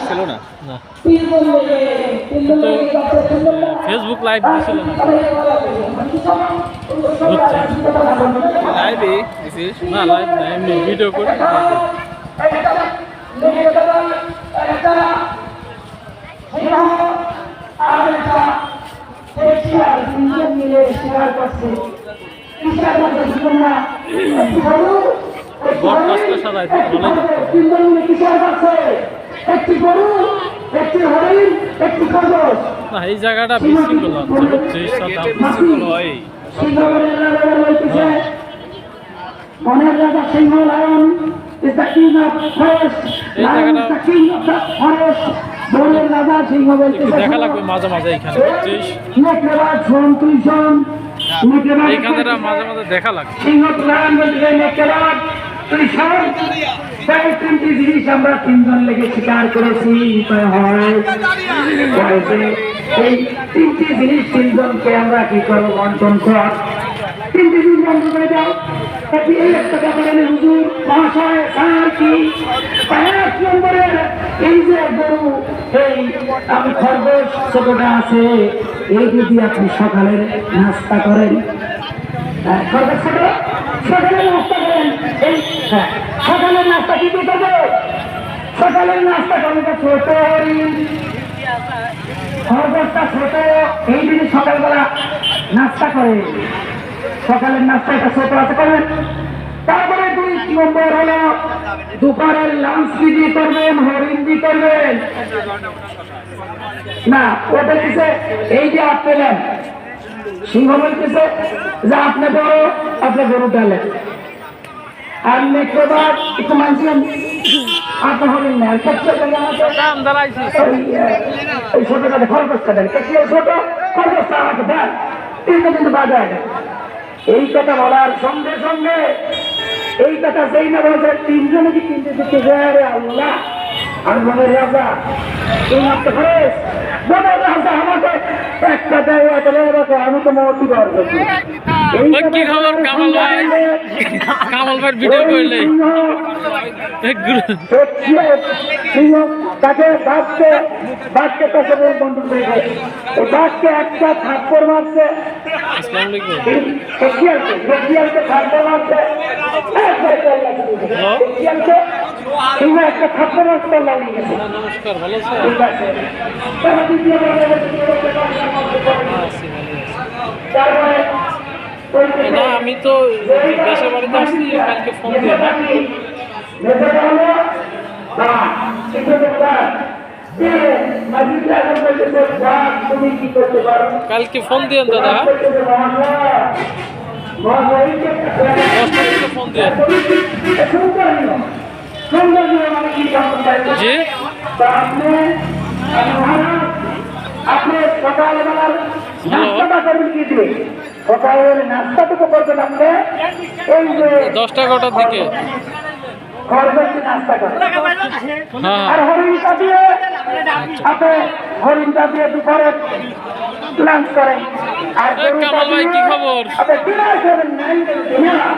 ছিল না না তো ফেসবুক লাইভ দিছিল না লাইভে দিছিস না লাইভ না এমনি ভিডিও করে বরখাস্ত সাজাইতে না এই জায়গাটা বিশৃঙ্খল হচ্ছে বিশৃঙ্খল হয় মনের রাজা সিংহ lion is the king of forest, lion is the king of the forest. বনের রাজা সিংহ বলতেছে দেখা লাগবে মাঝে মাঝে এখানে বুঝছিস নেকড়েবাজ শোন তুই শোন এইখানে মাঝে মাঝে দেখা লাগবে সিংহ লায়ন বলতেছে নেকড়েবাজ তুই শোন তাই তিনটি জিনিস আমরা তিনজন লেগে শিকার করেছি এই তিনটি জিনিস তিনজনকে আমরা কি করবো বন্টন কর তিনটি জিনিস বন্ধ করে দাও এই একটা ব্যাপারে হুজুর মহাশয় আর কি এক নম্বরের এই যে গরু এই আমি খরগোশ ছোটটা আছে এই যদি আপনি সকালের নাস্তা করেন খরগোশ ছোট সকালের নাস্তা করেন এই সকালের নাস্তা কি দিতে হবে সকালের নাস্তা করেন ছোট খরগোশটা ছোট এই যদি সকালবেলা নাস্তা করে সকালের নাস্তা এটা ছোট আছে করবেন তারপরে 2 নম্বর হলো দুপুরের লাঞ্চ বিধি করবেন হরিণ দি করবেন না ও বলতেছে এই যে আপনি নেন সিংহ বলতেছে যে আপনি বড় আপনি গরু ডালেন আর নেকড়েবাজ একটু মানছিলেন আপনি হরিণ নেন এই ছোটটা খরগোশটা দেন ছোট খরগোশটা আমাকে দেন কিন্তু বাজায় দেন এই কথা বলার সঙ্গে সঙ্গে এই কথা সেই না বলছে তিনজনে কি তিনটে দিতে যায় আল্লাহ আমি মনের রাজা এই মাত্র খরচ মনের রাজা আমাকে একটা দেয় আমি তো মতি পারবো কি খবর কামাল ভাই ভিডিও করলে তাকে বাঘকে কাছে বন্ধু করে বাঘকে একটা থাপ্পড় মারছে থাপ্পড় মারছে একটা থাপ্পড় মারছে নমস্কার ভালো না আমি তো দেশের বাড়িতে আসছি কালকে ফোন দিয়ে কালকে ফোন দিয়েন দাদা 10টা থেকে ফোন দিয়েন জি আপনি সকালবেলার নাস্তাটা করবেন কি দিয়ে সকালের নাস্তাটুকু করবেন আপনি এই যে 10-11টার দিকে নাস্তা করেন আর হরিণটা দিয়ে আপনি হরিণটা দিয়ে দুপুরে লাঞ্চ করেন আর কামাল ভাই কি খবর আপনি ডিনার করেন